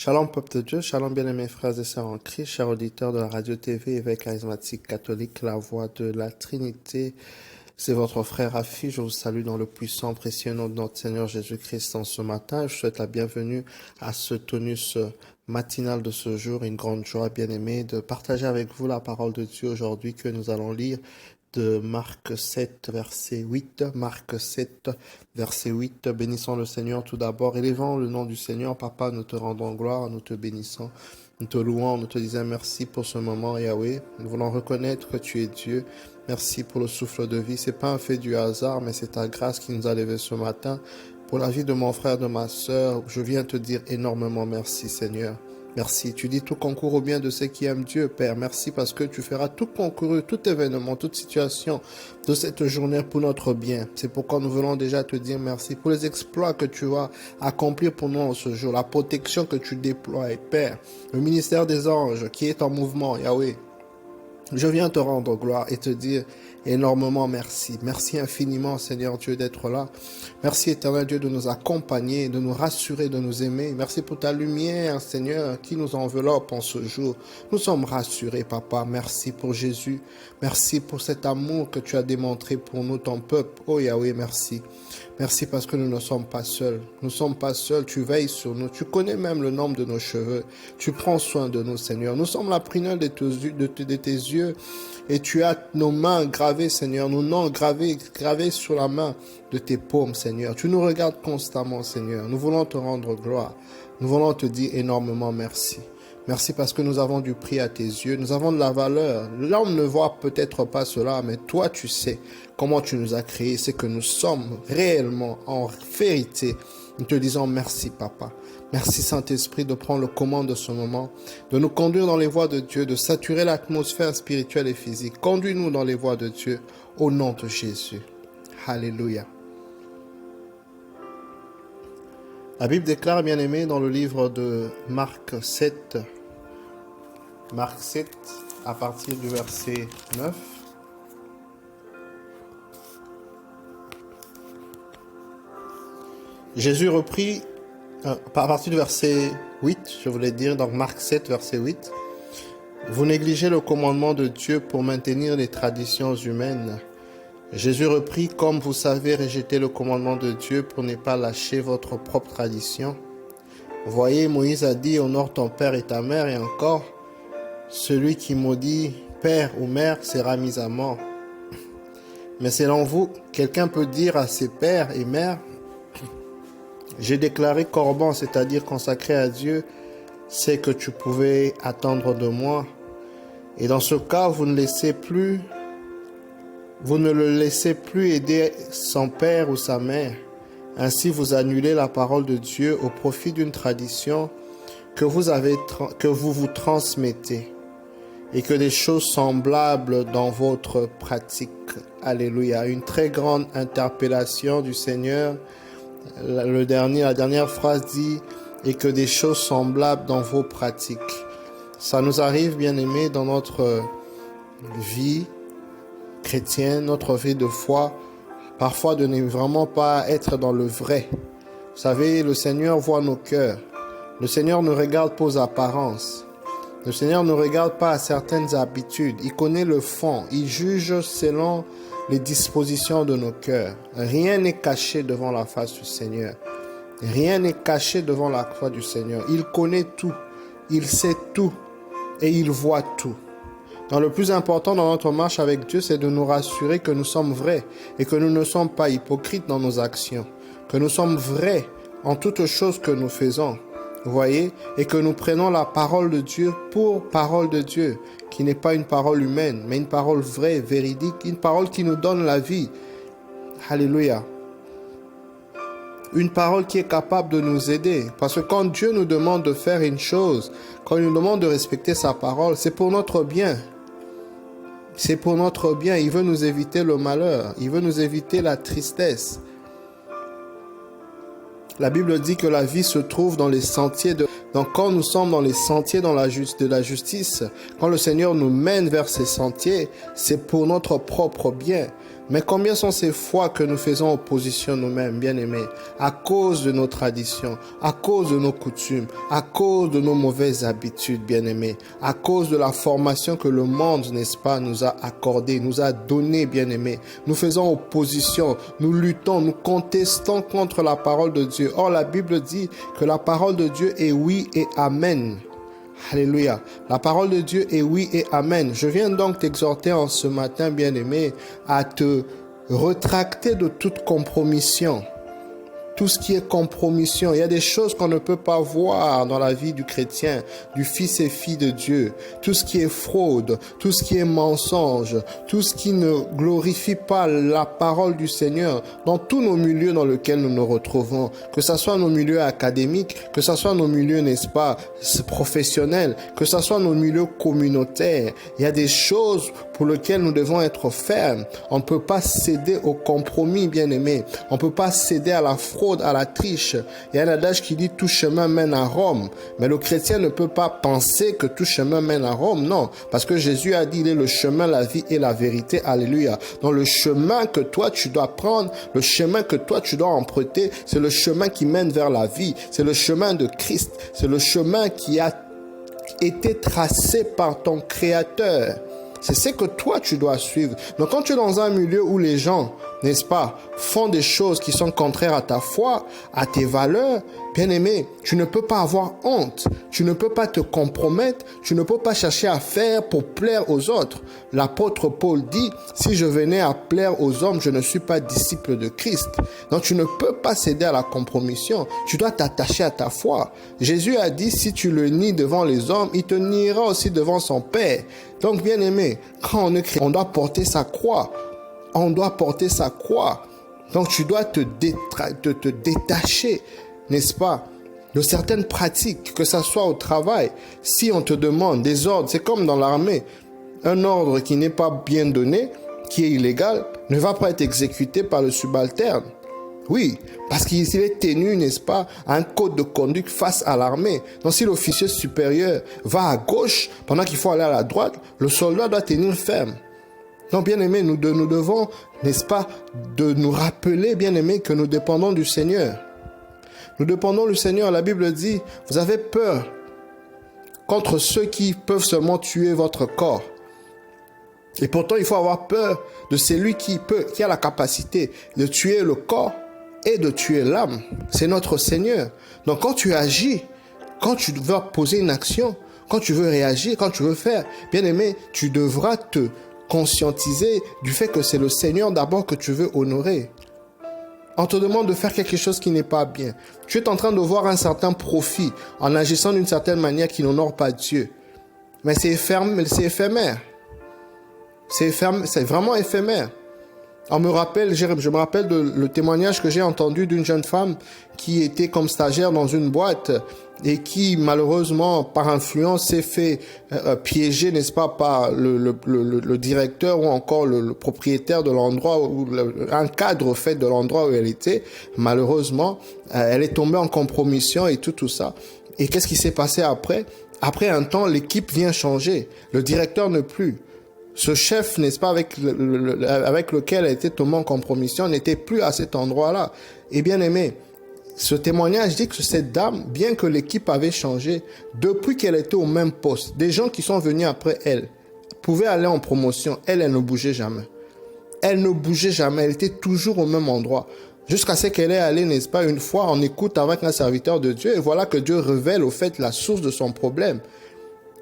Shalom peuple de Dieu, shalom bien-aimés frères et sœurs en Christ, chers auditeurs de la radio-TV évêque charismatique catholique, la voix de la Trinité. C'est votre frère Rafi, je vous salue dans le puissant, précieux nom de notre Seigneur Jésus-Christ en ce matin. Je souhaite la bienvenue à ce tonus matinal de ce jour, une grande joie bien-aimée de partager avec vous la parole de Dieu aujourd'hui que nous allons lire de Marc 7, verset 8. Marc 7, verset 8. Bénissons le Seigneur tout d'abord. Élevons le nom du Seigneur. Papa, nous te rendons gloire, nous te bénissons, nous te louons, nous te disons merci pour ce moment, Yahweh. Nous voulons reconnaître que tu es Dieu. Merci pour le souffle de vie. C'est pas un fait du hasard, mais c'est ta grâce qui nous a levés ce matin. Pour la vie de mon frère, de ma sœur, je viens te dire énormément merci, Seigneur. Merci. Tu dis tout concourt au bien de ceux qui aiment Dieu, Père. Merci parce que tu feras tout concours, tout événement, toute situation de cette journée pour notre bien. C'est pourquoi nous voulons déjà te dire merci pour les exploits que tu vas accomplir pour nous en ce jour, la protection que tu déploies, Père. Le ministère des anges qui est en mouvement, Yahweh. Je viens te rendre gloire et te dire énormément merci. Merci infiniment, Seigneur Dieu, d'être là. Merci, éternel Dieu, de nous accompagner, de nous rassurer, de nous aimer. Merci pour ta lumière, Seigneur, qui nous enveloppe en ce jour. Nous sommes rassurés, Papa. Merci pour Jésus. Merci pour cet amour que tu as démontré pour nous, ton peuple. Oh Yahweh, merci. Merci parce que nous ne sommes pas seuls. Nous ne sommes pas seuls. Tu veilles sur nous. Tu connais même le nombre de nos cheveux. Tu prends soin de nous, Seigneur. Nous sommes la prunelle de tes yeux. Et tu as nos mains gravées, Seigneur. Nos noms gravés sur la main de tes paumes, Seigneur. Tu nous regardes constamment, Seigneur. Nous voulons te rendre gloire. Nous voulons te dire énormément merci. Merci parce que nous avons du prix à tes yeux, nous avons de la valeur. L'homme ne voit peut-être pas cela, mais toi tu sais comment tu nous as créés, c'est que nous sommes réellement, en vérité. Nous te disons merci Papa. Merci Saint-Esprit de prendre le commande de ce moment, de nous conduire dans les voies de Dieu, de saturer l'atmosphère spirituelle et physique. Conduis-nous dans les voies de Dieu au nom de Jésus. Alléluia. La Bible déclare, bien-aimé, dans le livre de Marc 7, à partir du verset 9. Jésus reprit, à partir du verset 8, je voulais dire, dans Marc 7, verset 8, « Vous négligez le commandement de Dieu pour maintenir les traditions humaines. » Jésus reprit, « Comme vous savez rejeter le commandement de Dieu pour ne pas lâcher votre propre tradition. Voyez, Moïse a dit, honore ton père et ta mère, et encore, celui qui maudit père ou mère sera mis à mort. Mais selon vous, quelqu'un peut dire à ses pères et mères, j'ai déclaré corban, c'est-à-dire consacré à Dieu, c'est que tu pouvais attendre de moi. Et dans ce cas, vous ne le laissez plus aider son père ou sa mère. Ainsi, vous annulez la parole de Dieu au profit d'une tradition que vous vous transmettez et que des choses semblables dans votre pratique. Alléluia. Une très grande interpellation du Seigneur. La dernière phrase dit « et que des choses semblables dans vos pratiques ». Ça nous arrive, bien-aimés, dans notre vie chrétienne, notre vie de foi, parfois de ne vraiment pas être dans le vrai. Vous savez, le Seigneur voit nos cœurs. Le Seigneur ne regarde pas aux apparences. Le Seigneur ne regarde pas à certaines habitudes. Il connaît le fond. Il juge selon les dispositions de nos cœurs. Rien n'est caché devant la face du Seigneur. Rien n'est caché devant la face du Seigneur. Il connaît tout. Il sait tout. Et il voit tout. Donc le plus important dans notre marche avec Dieu, c'est de nous rassurer que nous sommes vrais et que nous ne sommes pas hypocrites dans nos actions. Que nous sommes vrais en toutes choses que nous faisons. Vous voyez, et que nous prenons la parole de Dieu pour parole de Dieu, qui n'est pas une parole humaine, mais une parole vraie, véridique, une parole qui nous donne la vie. Alléluia. Une parole qui est capable de nous aider. Parce que quand Dieu nous demande de faire une chose, quand il nous demande de respecter sa parole, c'est pour notre bien. C'est pour notre bien. Il veut nous éviter le malheur. Il veut nous éviter la tristesse. La Bible dit que la vie se trouve dans les sentiers de... Donc quand nous sommes dans les sentiers de la justice, quand le Seigneur nous mène vers ces sentiers, c'est pour notre propre bien. Mais combien sont ces fois que nous faisons opposition nous-mêmes, bien-aimés, à cause de nos traditions, à cause de nos coutumes, à cause de nos mauvaises habitudes, bien-aimés, à cause de la formation que le monde, n'est-ce pas, nous a accordée, nous a donnée, bien-aimés. Nous faisons opposition, nous luttons, nous contestons contre la parole de Dieu. Or, la Bible dit que la parole de Dieu est oui et amen. Alléluia. La parole de Dieu est oui et amen. Je viens donc t'exhorter en ce matin, bien-aimé, à te retracter de toute compromission. Tout ce qui est compromission. Il y a des choses qu'on ne peut pas voir dans la vie du chrétien, du fils et fille de Dieu. Tout ce qui est fraude, tout ce qui est mensonge, tout ce qui ne glorifie pas la parole du Seigneur dans tous nos milieux dans lesquels nous nous retrouvons. Que ce soit nos milieux académiques, que ce soit nos milieux, n'est-ce pas, professionnels, que ce soit nos milieux communautaires. Il y a des choses pour lesquelles nous devons être fermes. On ne peut pas céder au compromis, bien-aimé. On ne peut pas céder à la fraude, à la triche. Il y a un adage qui dit tout chemin mène à Rome. Mais le chrétien ne peut pas penser que tout chemin mène à Rome. Non. Parce que Jésus a dit il est le chemin, la vie et la vérité. Alléluia. Donc le chemin que toi tu dois prendre, le chemin que toi tu dois emprunter, c'est le chemin qui mène vers la vie. C'est le chemin de Christ. C'est le chemin qui a été tracé par ton Créateur. C'est ce que toi tu dois suivre. Donc quand tu es dans un milieu où les gens, n'est-ce pas, font des choses qui sont contraires à ta foi, à tes valeurs, bien-aimé, tu ne peux pas avoir honte. Tu ne peux pas te compromettre. Tu ne peux pas chercher à faire pour plaire aux autres. L'apôtre Paul dit, si je venais à plaire aux hommes, je ne suis pas disciple de Christ. Donc tu ne peux pas céder à la compromission. Tu dois t'attacher à ta foi. Jésus a dit, si tu le nies devant les hommes, il te niera aussi devant son Père. Donc, bien-aimé, quand on est chrétien, on doit porter sa croix. On doit porter sa croix. Donc, tu dois te détacher, n'est-ce pas, de certaines pratiques, que ça soit au travail. Si on te demande des ordres, c'est comme dans l'armée. Un ordre qui n'est pas bien donné, qui est illégal, ne va pas être exécuté par le subalterne. Oui, parce qu'il est tenu, n'est-ce pas, à un code de conduite face à l'armée. Donc si l'officier supérieur va à gauche, pendant qu'il faut aller à la droite, le soldat doit tenir ferme. Donc bien aimé, nous devons, n'est-ce pas, de nous rappeler, bien aimé, que nous dépendons du Seigneur. Nous dépendons du Seigneur. La Bible dit, vous avez peur contre ceux qui peuvent seulement tuer votre corps. Et pourtant, il faut avoir peur de celui qui a la capacité de tuer le corps et de tuer l'âme. C'est notre Seigneur. Donc quand tu agis, quand tu veux poser une action, quand tu veux réagir, quand tu veux faire, bien aimé, tu devras te conscientiser du fait que c'est le Seigneur d'abord que tu veux honorer. On te demande de faire quelque chose qui n'est pas bien. Tu es en train de voir un certain profit en agissant d'une certaine manière qui n'honore pas Dieu. Mais c'est éphémère. C'est vraiment éphémère. Je me rappelle le témoignage que j'ai entendu d'une jeune femme qui était comme stagiaire dans une boîte et qui, malheureusement, par influence, s'est fait piéger, n'est-ce pas, par le directeur ou encore le propriétaire de l'endroit, ou un cadre fait de l'endroit où elle était. Malheureusement, elle est tombée en compromission et tout ça. Et qu'est-ce qui s'est passé après? Après un temps, l'équipe vient changer. Le directeur ne plus. Ce chef, n'est-ce pas, avec lequel elle était tombée en compromission, n'était plus à cet endroit-là. Et bien aimé, ce témoignage dit que cette dame, bien que l'équipe avait changé, depuis qu'elle était au même poste, des gens qui sont venus après elle pouvaient aller en promotion. Elle ne bougeait jamais. Elle ne bougeait jamais. Elle était toujours au même endroit. Jusqu'à ce qu'elle est allée, n'est-ce pas, une fois en écoute avec un serviteur de Dieu. Et voilà que Dieu révèle au fait la source de son problème.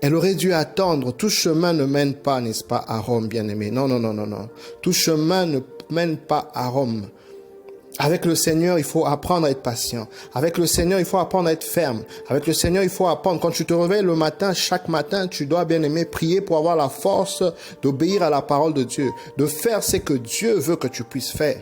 Elle aurait dû attendre. Tout chemin ne mène pas, n'est-ce pas, à Rome, bien-aimé. Non. Tout chemin ne mène pas à Rome. Avec le Seigneur, il faut apprendre à être patient. Avec le Seigneur, il faut apprendre à être ferme. Avec le Seigneur, il faut apprendre. Quand tu te réveilles le matin, chaque matin, tu dois, bien aimer, prier pour avoir la force d'obéir à la parole de Dieu, de faire ce que Dieu veut que tu puisses faire.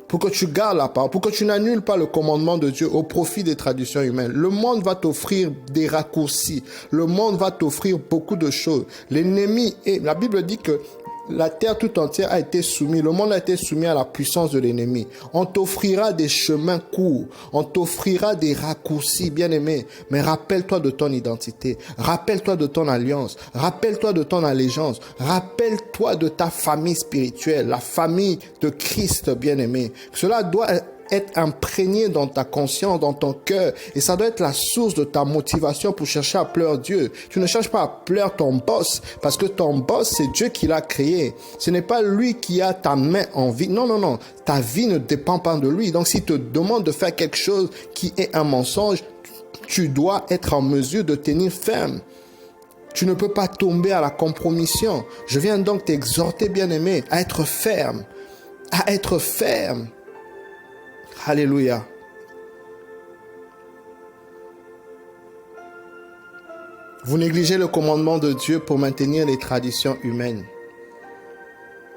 Pour que tu gardes la parole, pour que tu n'annules pas le commandement de Dieu au profit des traditions humaines. Le monde va t'offrir des raccourcis. Le monde va t'offrir beaucoup de choses. L'ennemi, et la Bible dit que la terre tout entière a été soumise, le monde a été soumis à la puissance de l'ennemi. On t'offrira des chemins courts, on t'offrira des raccourcis, bien-aimé. Mais rappelle-toi de ton identité, rappelle-toi de ton alliance, rappelle-toi de ton allégeance, rappelle-toi toi de ta famille spirituelle, la famille de Christ bien-aimé. Cela doit être imprégné dans ta conscience, dans ton cœur, et ça doit être la source de ta motivation pour chercher à plaire Dieu. Tu ne cherches pas à plaire ton boss, parce que ton boss, c'est Dieu qui l'a créé. Ce n'est pas lui qui a ta main en vie. Non, non, non. Ta vie ne dépend pas de lui. Donc, s'il te demande de faire quelque chose qui est un mensonge, tu dois être en mesure de tenir ferme. Tu ne peux pas tomber à la compromission. Je viens donc t'exhorter, bien-aimé, à être ferme. À être ferme. Alléluia. Vous négligez le commandement de Dieu pour maintenir les traditions humaines.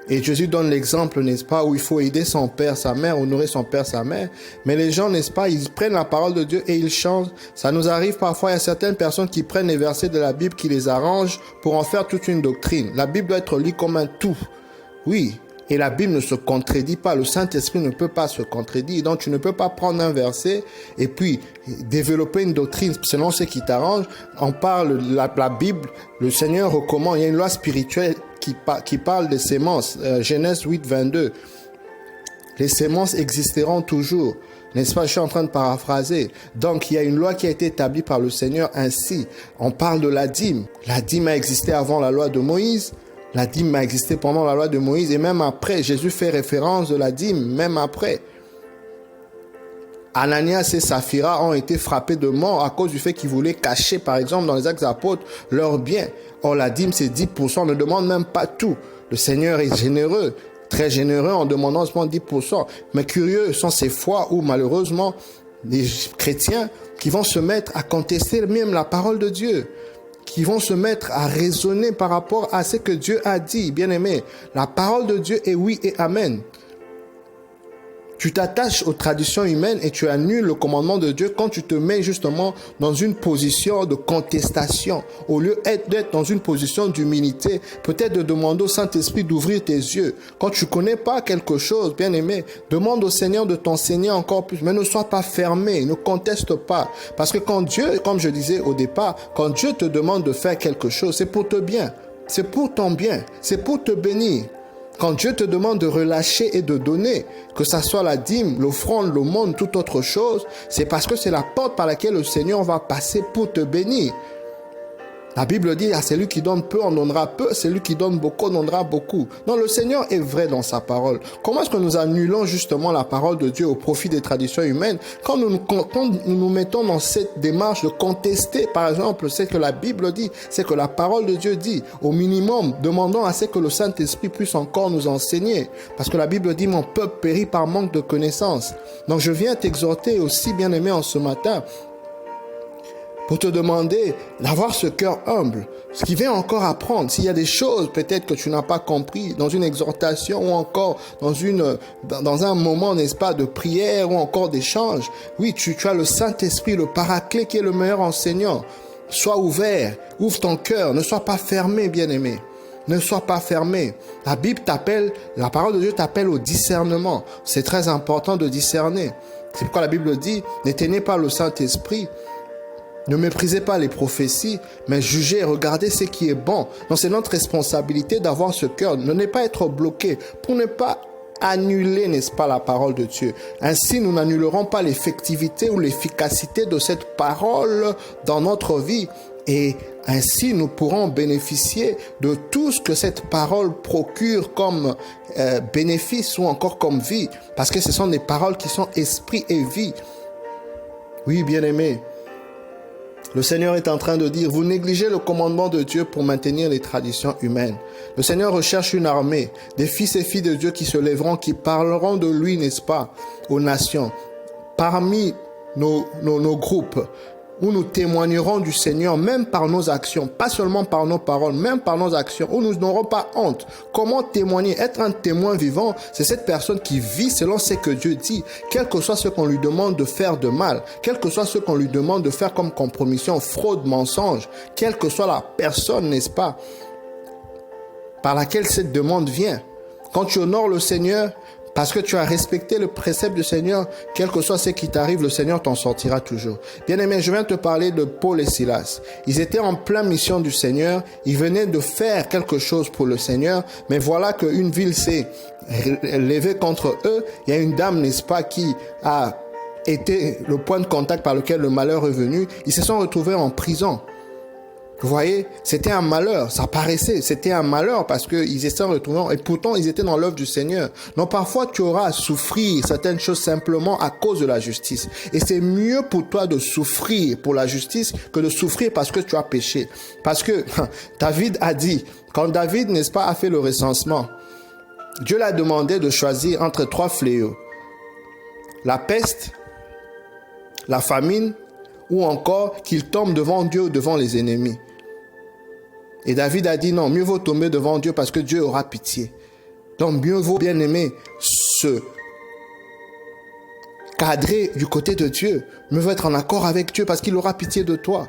Et Jésus donne l'exemple, n'est-ce pas, où il faut aider son père, sa mère, honorer son père, sa mère. Mais les gens, n'est-ce pas, ils prennent la parole de Dieu et ils changent. Ça nous arrive parfois, il y a certaines personnes qui prennent les versets de la Bible, qui les arrangent pour en faire toute une doctrine. La Bible doit être lue comme un tout. Oui. Et la Bible ne se contredit pas. Le Saint-Esprit ne peut pas se contredire. Donc, tu ne peux pas prendre un verset et puis développer une doctrine selon ce qui t'arrange. On parle, la Bible, le Seigneur recommande. Il y a une loi spirituelle qui parle des sémences. Genèse 8, 22. Les sémences existeront toujours. N'est-ce pas? Je suis en train de paraphraser. Donc, il y a une loi qui a été établie par le Seigneur ainsi. On parle de la dîme. La dîme a existé avant la loi de Moïse. La dîme a existé pendant la loi de Moïse et même après. Jésus fait référence de la dîme, même après. Ananias et Saphira ont été frappés de mort à cause du fait qu'ils voulaient cacher, par exemple, dans les Actes des Apôtres, leurs biens. Or, la dîme, c'est 10%. On ne demande même pas tout. Le Seigneur est généreux, très généreux en demandant seulement 10%. Mais curieux sont ces fois où, malheureusement, les chrétiens qui vont se mettre à contester même la parole de Dieu, qui vont se mettre à raisonner par rapport à ce que Dieu a dit. Bien-aimé, la parole de Dieu est oui et amen. Tu t'attaches aux traditions humaines et tu annules le commandement de Dieu quand tu te mets justement dans une position de contestation. Au lieu d'être dans une position d'humilité, peut-être de demander au Saint-Esprit d'ouvrir tes yeux. Quand tu ne connais pas quelque chose, bien-aimé, demande au Seigneur de t'enseigner encore plus. Mais ne sois pas fermé, ne conteste pas. Parce que quand Dieu, comme je disais au départ, quand Dieu te demande de faire quelque chose, c'est pour te bien. C'est pour ton bien. C'est pour te bénir. Quand Dieu te demande de relâcher et de donner, que ça soit la dîme, l'offrande, l'aumône, toute autre chose, c'est parce que c'est la porte par laquelle le Seigneur va passer pour te bénir. La Bible dit, à celui qui donne peu, on donnera peu, celui qui donne beaucoup, on donnera beaucoup. Non, le Seigneur est vrai dans sa parole. Comment est-ce que nous annulons justement la parole de Dieu au profit des traditions humaines quand nous nous mettons dans cette démarche de contester, par exemple, ce que la Bible dit, ce que la parole de Dieu dit, au minimum, demandons à ce que le Saint-Esprit puisse encore nous enseigner. Parce que la Bible dit, mon peuple périt par manque de connaissance. Donc je viens t'exhorter aussi, bien-aimé, en ce matin, pour te demander d'avoir ce cœur humble, ce qui vient encore apprendre. S'il y a des choses peut-être que tu n'as pas compris dans une exhortation ou encore dans un moment, n'est-ce pas, de prière ou encore d'échange, oui, tu as le Saint-Esprit, le Paraclet qui est le meilleur enseignant. Sois ouvert, ouvre ton cœur, ne sois pas fermé, bien-aimé. Ne sois pas fermé. La Bible t'appelle, la parole de Dieu t'appelle au discernement. C'est très important de discerner. C'est pourquoi la Bible dit, n'éteignez pas le Saint-Esprit. Ne méprisez pas les prophéties, mais jugez et regardez ce qui est bon. Donc c'est notre responsabilité d'avoir ce cœur, de ne pas être bloqué, pour ne pas annuler, n'est-ce pas, la parole de Dieu. Ainsi, nous n'annulerons pas l'effectivité ou l'efficacité de cette parole dans notre vie. Et ainsi, nous pourrons bénéficier de tout ce que cette parole procure comme bénéfice ou encore comme vie. Parce que ce sont des paroles qui sont esprit et vie. Oui, bien-aimés. Le Seigneur est en train de dire, vous négligez le commandement de Dieu pour maintenir les traditions humaines. Le Seigneur recherche une armée, des fils et filles de Dieu qui se lèveront, qui parleront de lui, n'est-ce pas, aux nations. Parmi nos groupes, où nous témoignerons du Seigneur, même par nos actions, pas seulement par nos paroles, même par nos actions, où nous n'aurons pas honte. Comment témoigner? Être un témoin vivant, c'est cette personne qui vit selon ce que Dieu dit, quel que soit ce qu'on lui demande de faire de mal, quel que soit ce qu'on lui demande de faire comme compromission, fraude, mensonge, quelle que soit la personne, n'est-ce pas, par laquelle cette demande vient. Quand tu honores le Seigneur, Parce que tu as respecté le précepte du Seigneur, quel que soit ce qui t'arrive, le Seigneur t'en sortira toujours. Bien-aimé, je viens te parler de Paul et Silas. Ils étaient en pleine mission du Seigneur, ils venaient de faire quelque chose pour le Seigneur, mais voilà qu'une ville s'est levée contre eux. Il y a une dame, n'est-ce pas, qui a été le point de contact par lequel le malheur est venu. Ils se sont retrouvés en prison. Vous voyez, c'était un malheur, ça paraissait, c'était un malheur parce qu'ils étaient retrouvés et pourtant ils étaient dans l'œuvre du Seigneur. Donc parfois tu auras à souffrir certaines choses simplement à cause de la justice. Et c'est mieux pour toi de souffrir pour la justice que de souffrir parce que tu as péché. Parce que David a dit, quand David, n'est-ce pas, a fait le recensement, Dieu l'a demandé de choisir entre 3 fléaux. La peste, la famine ou encore qu'il tombe devant Dieu ou devant les ennemis. Et David a dit non, mieux vaut tomber devant Dieu parce que Dieu aura pitié. Donc mieux vaut, bien aimer, se cadrer du côté de Dieu. Mieux vaut être en accord avec Dieu parce qu'il aura pitié de toi.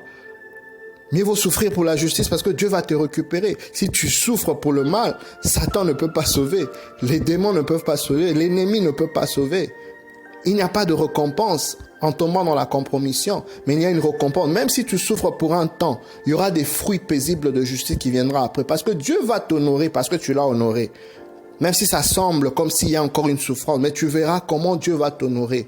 Mieux vaut souffrir pour la justice parce que Dieu va te récupérer. Si tu souffres pour le mal, Satan ne peut pas sauver. Les démons ne peuvent pas sauver. L'ennemi ne peut pas sauver. Il n'y a pas de récompense en tombant dans la compromission, mais il y a une récompense. Même si tu souffres pour un temps, il y aura des fruits paisibles de justice qui viendra après. Parce que Dieu va t'honorer, parce que tu l'as honoré. Même si ça semble comme s'il y a encore une souffrance, mais tu verras comment Dieu va t'honorer.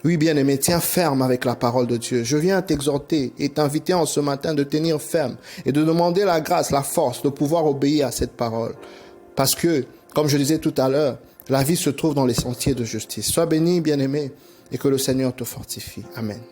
Oui, bien-aimé, tiens ferme avec la parole de Dieu. Je viens t'exhorter et t'inviter en ce matin de tenir ferme et de demander la grâce, la force de pouvoir obéir à cette parole. Parce que, comme je disais tout à l'heure, la vie se trouve dans les sentiers de justice. Sois béni, bien-aimé, et que le Seigneur te fortifie. Amen.